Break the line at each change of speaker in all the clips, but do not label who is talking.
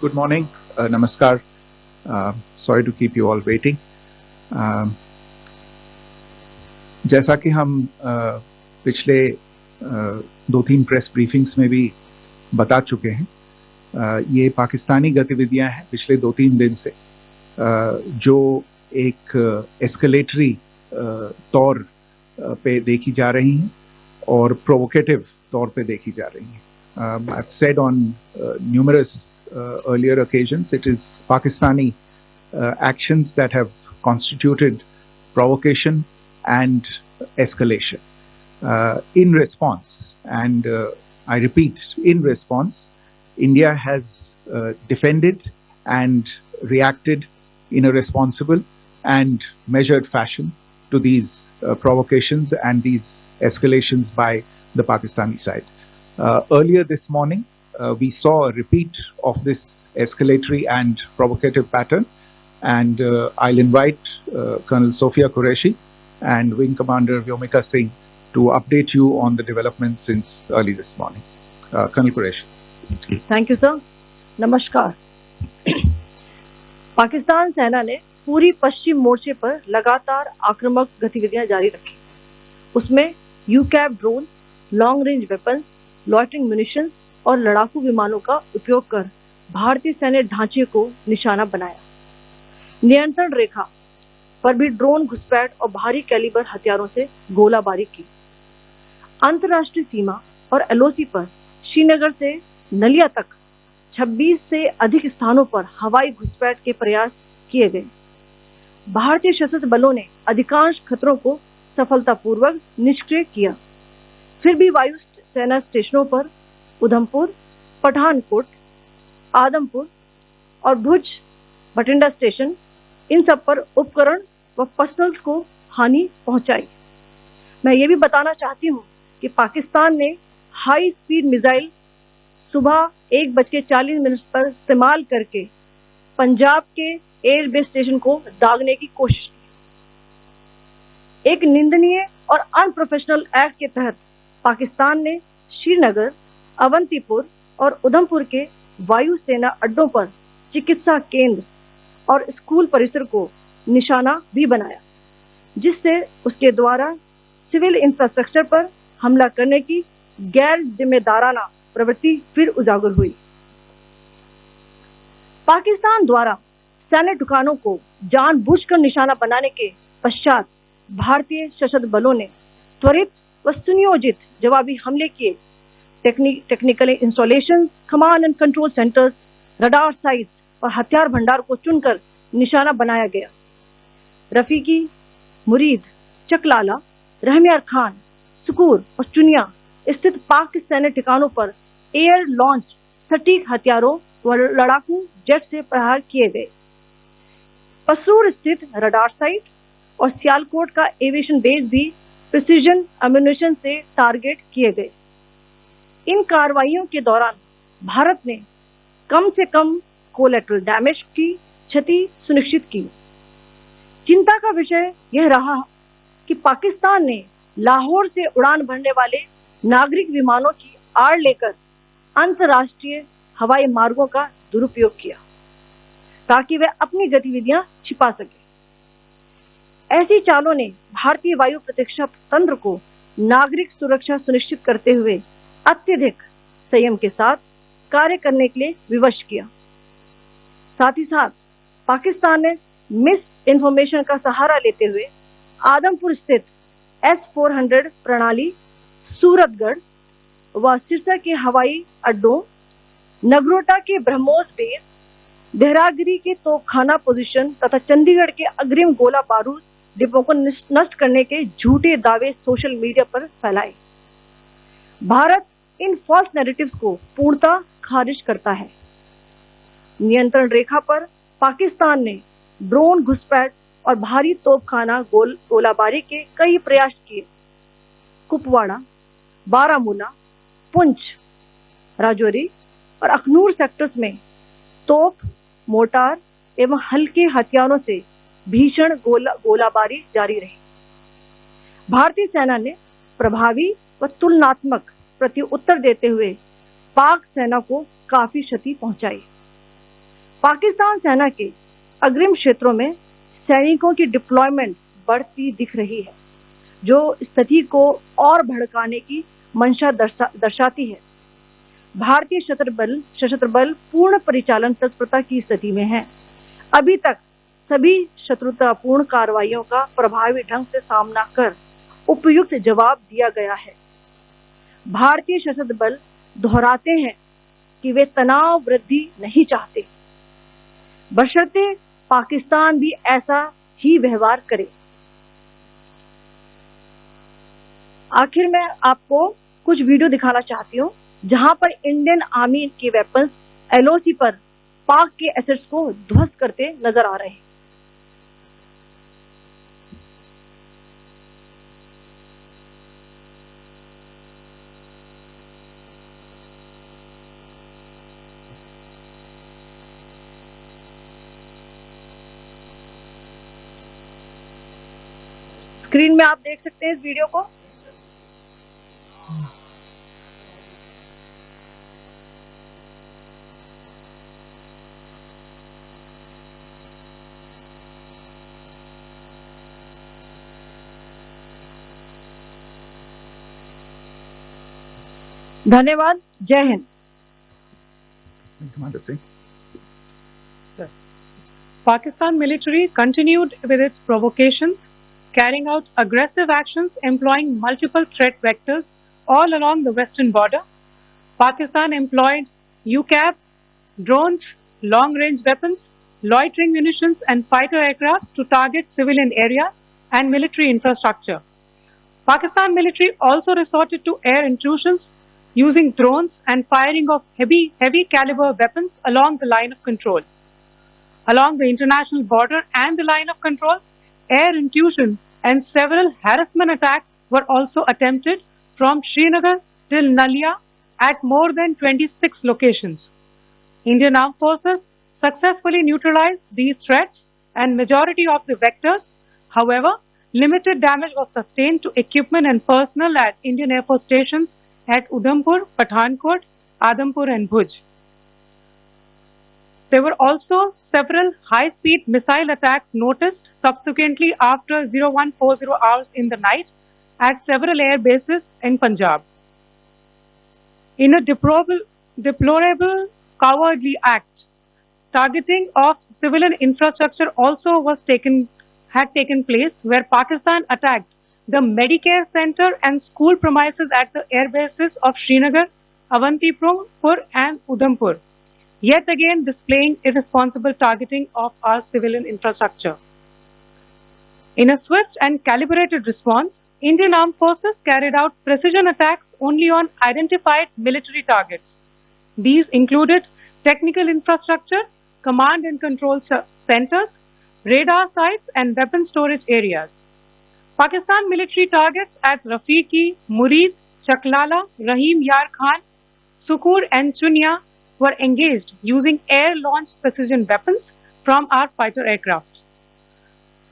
Good morning. Namaskar. Sorry to keep you all waiting. जैसा कि हम पिछले 2-3 प्रेस ब्रीफिंग्स में भी बता चुके हैं, ये पाकिस्तानी गतिविधियां हैं पिछले 2-3 दिन से, जो एक एस्केलेटरी तौर पे देखी जा रही हैं और प्रोवोकेटिव तौर पे देखी जा रही हैं. I've said on numerous earlier occasions, it is Pakistani actions that have constituted provocation and escalation. In response, and I repeat, in response, India has defended and reacted in a responsible and measured fashion to these provocations and these escalations by the Pakistani side. Earlier this morning, we saw a repeat of this escalatory and provocative pattern, and I'll invite Colonel Sophia Qureshi and Wing Commander Vyomika Singh to update you on the developments since early this morning. Colonel Qureshi.
Thank you, sir. नमस्कार. पाकिस्तान सेना ने पूरी पश्चिम मोर्चे पर लगातार आक्रामक गतिविधियां जारी रखी. उसमें UCAV drone, long range weapons, loitering munitions और लड़ाकू विमानों का उपयोग कर भारतीय सैन्य ढांचे को निशाना बनाया. नियंत्रण रेखा पर भी ड्रोन घुसपैठ और भारी कैलिबर हथियारों से गोलाबारी की. अंतर्राष्ट्रीय सीमा और एलओसी पर श्रीनगर से नलिया तक 26 से अधिक स्थानों पर हवाई घुसपैठ के प्रयास किए गए. भारतीय सशस्त्र बलों ने अधिकांश खतरों को सफलतापूर्वक निष्क्रिय किया. फिर भी वायु सेना स्टेशनों पर उधमपुर, पठानकोट, आदमपुर और भुज बठिंडा स्टेशन, इन सब पर उपकरण व पर्सनल्स को हानि पहुंचाई. मैं ये भी बताना चाहती हूँ कि पाकिस्तान ने हाई स्पीड मिसाइल सुबह 1:40 पर इस्तेमाल करके पंजाब के एयरबेस स्टेशन को दागने की कोशिश की. एक निंदनीय और अनप्रोफेशनल एक्ट के तहत पाकिस्तान ने श्रीनगर, अवंतीपुर और उधमपुर के वायु सेना अड्डों पर चिकित्सा केंद्र और स्कूल परिसर को निशाना भी बनाया, जिससे उसके द्वारा सिविल इंफ्रास्ट्रक्चर पर हमला करने की गैर जिम्मेदाराना प्रवृत्ति फिर उजागर हुई. पाकिस्तान द्वारा सैन्य ठिकानों को जानबूझकर निशाना बनाने के पश्चात भारतीय सशस्त्र बलों ने त्वरित व सुनियोजित जवाबी हमले किए. Technical installation, command and control centres, radar sites और हथियार भंडार को चुनकर निशाना बनाया गया. रफीकी, मुरीद, चकलाला, रहमियार खान, सुकूर और चुनिया स्थित पाक सैन्य ठिकानों पर एयर लॉन्च सटीक हथियारों व लड़ाकू जेट से प्रहार किए गए. पसरूर स्थित रडार साइट और सियालकोट का एविएशन बेस भी प्रिसीजन एम्यूनिशन से टारगेट किए गए. इन कार्रवाइयों के दौरान भारत ने कम से कम कोलैटरल डैमेज की क्षति सुनिश्चित की. चिंता का विषय यह रहा कि पाकिस्तान ने लाहौर से उड़ान भरने वाले नागरिक विमानों की आड़ लेकर अंतर्राष्ट्रीय हवाई मार्गों का दुरुपयोग किया ताकि वे अपनी गतिविधियां छिपा सके. ऐसी चालों ने भारतीय वायु प्रतिरक्षा तंत्र को नागरिक सुरक्षा सुनिश्चित करते हुए अत्यधिक संयम के साथ कार्य करने के लिए विवश किया. साथ ही साथ पाकिस्तान ने मिस इंफॉर्मेशन का सहारा लेते हुए आदमपुर स्थित S-400 प्रणाली, सूरतगढ़ व सिरसा के हवाई अड्डों, नगरोटा के ब्रह्मोस बेस, देहरागिरी के तोपखाना पोजीशन तथा चंडीगढ़ के अग्रिम गोला बारूद डिपो को नष्ट करने के झूठे दावे सोशल मीडिया पर फैलाए. भारत इन फॉल्स नैरेटिव्स को पूर्णतः खारिज करता है. नियंत्रण रेखा पर पाकिस्तान ने ड्रोन घुसपैठ और भारी तोपखाना गोलाबारी के कई प्रयास किए. कुपवाड़ा, बारामूला, पुंछ, राजौरी और अखनूर सेक्टर्स में तोप, मोर्टार एवं हल्के हथियारों से भीषण गोलाबारी जारी रही. भारतीय सेना ने प्रभावी व तुलनात्मक प्रत्युत्तर देते हुए पाक सेना को काफी क्षति पहुंचाई. पाकिस्तान सेना के अग्रिम क्षेत्रों में सैनिकों की डिप्लॉयमेंट बढ़ती दिख रही है, जो स्थिति को और भड़काने की मंशा दर्शाती है। भारतीय सशस्त्र बल पूर्ण परिचालन तत्परता की स्थिति में है। अभी तक सभी शत्रुतापूर्ण कार्रवाइयों का प्रभावी ढंग से सामना कर उपयुक्त जवाब दिया गया है। भारतीय सशस्त्र बल दोहराते हैं कि वे तनाव वृद्धि नहीं चाहते, बशर्ते पाकिस्तान भी ऐसा ही व्यवहार करे। आखिर में आपको कुछ वीडियो दिखाना चाहती हूँ जहां पर इंडियन आर्मी के वेपन्स एलओसी पर पाक के एसेट्स को ध्वस्त करते नजर आ रहे हैं। स्क्रीन में आप देख सकते हैं इस वीडियो को। धन्यवाद। जय Hind.
Pakistan military continued with its provocations, carrying out aggressive actions employing multiple threat vectors all along the western border. Pakistan employed UCAV, drones, long-range weapons, loitering munitions and fighter aircraft to target civilian areas and military infrastructure. Pakistan military also resorted to air intrusions using drones and firing of heavy caliber weapons along the line of control. Along the international border and the line of control, air intrusion and several harassment attacks were also attempted from Srinagar till Nalia at more than 26 locations. Indian Armed Forces successfully neutralized these threats and majority of the vectors. However, limited damage was sustained to equipment and personnel at Indian Air Force stations at Udhampur, Pathankot, Adampur and Bhuj. There were also several high-speed missile attacks noticed subsequently after 0140 hours in the night at several air bases in Punjab. In a deplorable cowardly act, targeting of civilian infrastructure also had taken place, where Pakistan attacked the Medicare Center and school premises at the air bases of Srinagar, Avantipur and Udhampur, yet again displaying irresponsible targeting of our civilian infrastructure. In a swift and calibrated response, Indian Armed Forces carried out precision attacks only on identified military targets. These included technical infrastructure, command and control centers, radar sites and weapon storage areas. Pakistan military targets at Rafiqi, Murid, Chaklala, Rahim Yar Khan, Sukur and Chunya were engaged using air-launched precision weapons from our fighter aircraft.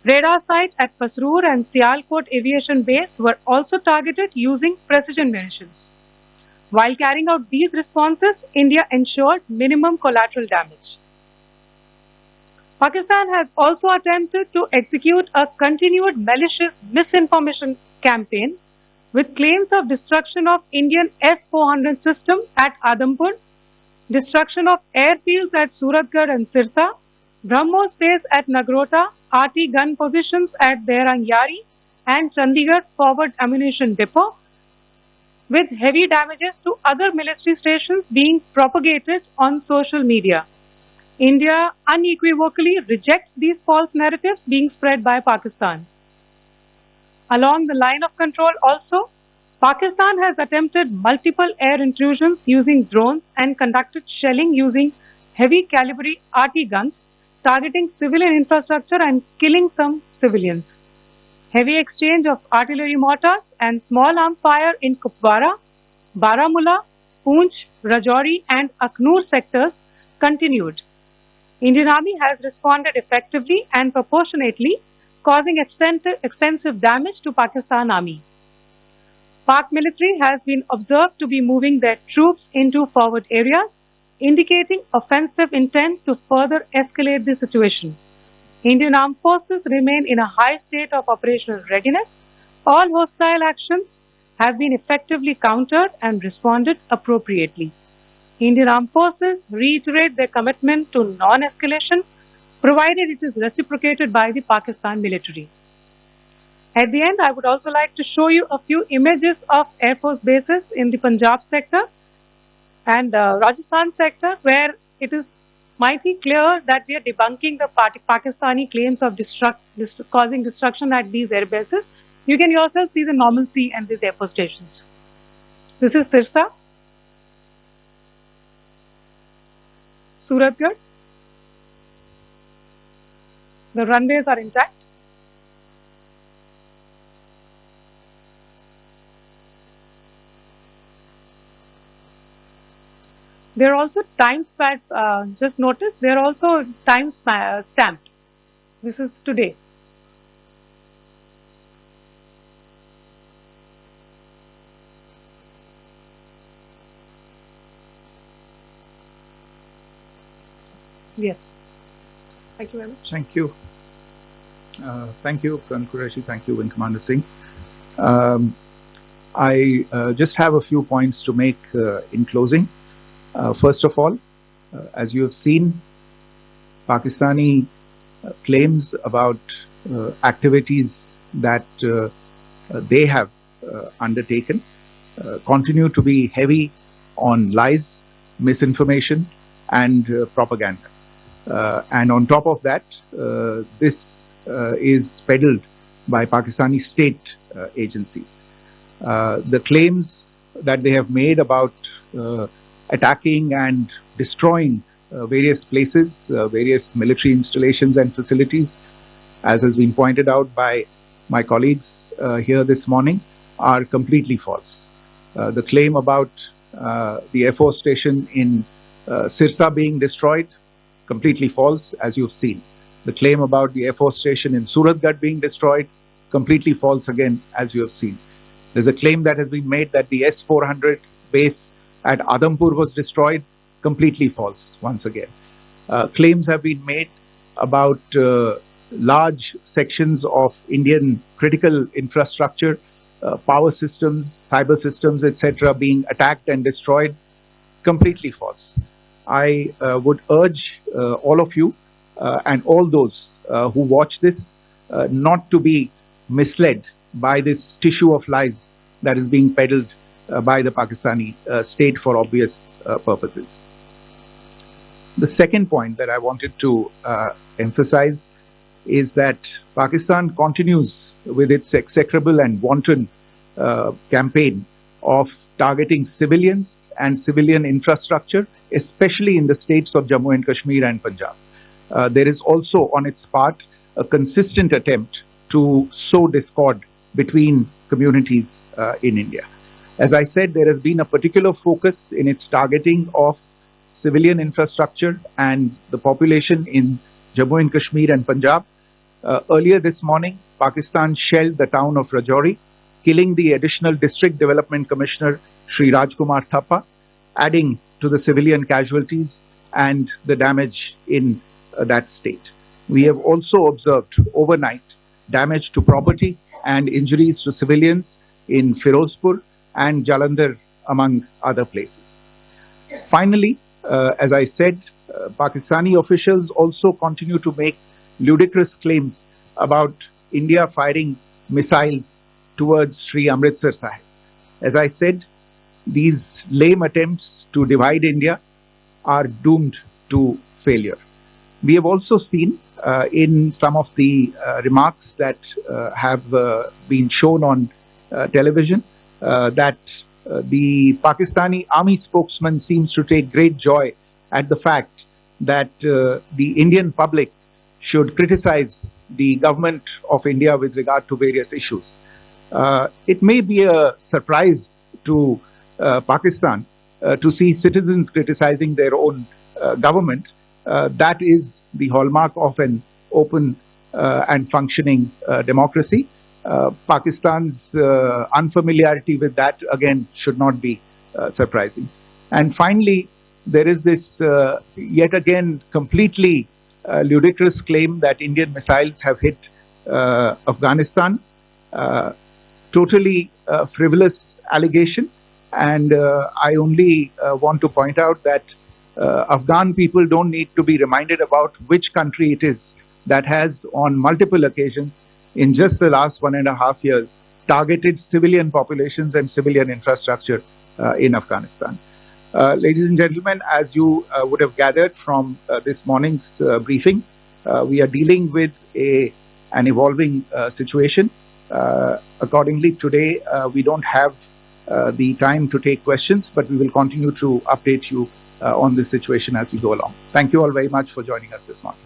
Radar sites at Pasroor and Sialkot Aviation Base were also targeted using precision munitions. While carrying out these responses, India ensured minimum collateral damage. Pakistan has also attempted to execute a continued malicious misinformation campaign with claims of destruction of Indian S-400 system at Adampur, destruction of airfields at Suratgarh and Sirsa, BrahMos base at Nagrota, RT gun positions at Behrangyari and Chandigarh forward ammunition depot, with heavy damages to other military stations being propagated on social media. India unequivocally rejects these false narratives being spread by Pakistan. Along the line of control also, Pakistan has attempted multiple air intrusions using drones and conducted shelling using heavy caliber RT guns, targeting civilian infrastructure and killing some civilians. Heavy exchange of artillery mortars and small arms fire in Kupwara, Baramulla, Poonch, Rajouri and Aknoor sectors continued. Indian Army has responded effectively and proportionately, causing extensive damage to Pakistan Army. Pak military has been observed to be moving their troops into forward areas, indicating offensive intent to further escalate the situation. Indian Armed Forces remain in a high state of operational readiness. All hostile actions have been effectively countered and responded appropriately. Indian Armed Forces reiterate their commitment to non-escalation, provided it is reciprocated by the Pakistan military. At the end, I would also like to show you a few images of Air Force bases in the Punjab sector and Rajasthan sector, where it is mighty clear that we are debunking the Pakistani claims of causing destruction at these air bases. You can yourself see the normalcy and these air force stations. This is Sirsa, Suratgarh. The runways are intact. They are also time stamped. Just notice they are also time stamped. This is today. Yes. Thank you very much.
Thank you. Thank you, Colonel Qureshi. Thank you, Wing Commander Singh. I just have a few points to make in closing. First of all, as you have seen, Pakistani claims about activities that they have undertaken continue to be heavy on lies, misinformation, and propaganda. And on top of that, this is peddled by Pakistani state agencies. The claims that they have made about attacking and destroying various places, various military installations and facilities, as has been pointed out by my colleagues here this morning, are completely false. The claim about the Air Force station in Sirsa being destroyed, completely false, as you've seen. The claim about the Air Force station in Suratgarh being destroyed, completely false again, as you have seen. There's a claim that has been made that the S-400 base at Adampur was destroyed, completely false once again. Claims have been made about large sections of Indian critical infrastructure, power systems, cyber systems, etc. being attacked and destroyed, completely false. I would urge all of you and all those who watch this not to be misled by this tissue of lies that is being peddled by the Pakistani state for obvious purposes. The second point that I wanted to emphasize is that Pakistan continues with its execrable and wanton campaign of targeting civilians and civilian infrastructure, especially in the states of Jammu and Kashmir and Punjab. There is also on its part a consistent attempt to sow discord between communities in India. As I said, there has been a particular focus in its targeting of civilian infrastructure and the population in Jammu and Kashmir and Punjab. Earlier this morning, Pakistan shelled the town of Rajouri, killing the additional District Development Commissioner, Sri Rajkumar Thappa, adding to the civilian casualties and the damage in that state. We have also observed overnight damage to property and injuries to civilians in Firozpur and Jalandhar, among other places. Finally, as I said, Pakistani officials also continue to make ludicrous claims about India firing missiles towards Sri Amritsar Sahib. As I said, these lame attempts to divide India are doomed to failure. We have also seen in some of the remarks that have been shown on television that the Pakistani army spokesman seems to take great joy at the fact that the Indian public should criticize the government of India with regard to various issues. It may be a surprise to Pakistan to see citizens criticizing their own government. That is the hallmark of an open and functioning democracy. Pakistan's unfamiliarity with that, again, should not be surprising. And finally, there is this yet again completely ludicrous claim that Indian missiles have hit Afghanistan. Totally frivolous allegation, and I only want to point out that Afghan people don't need to be reminded about which country it is that has on multiple occasions in just the last 1.5 years targeted civilian populations and civilian infrastructure in Afghanistan. Ladies and gentlemen, as you would have gathered from this morning's briefing, we are dealing with an evolving situation. Accordingly, today we don't have the time to take questions, but we will continue to update you on this situation as we go along. Thank you all very much for joining us this morning.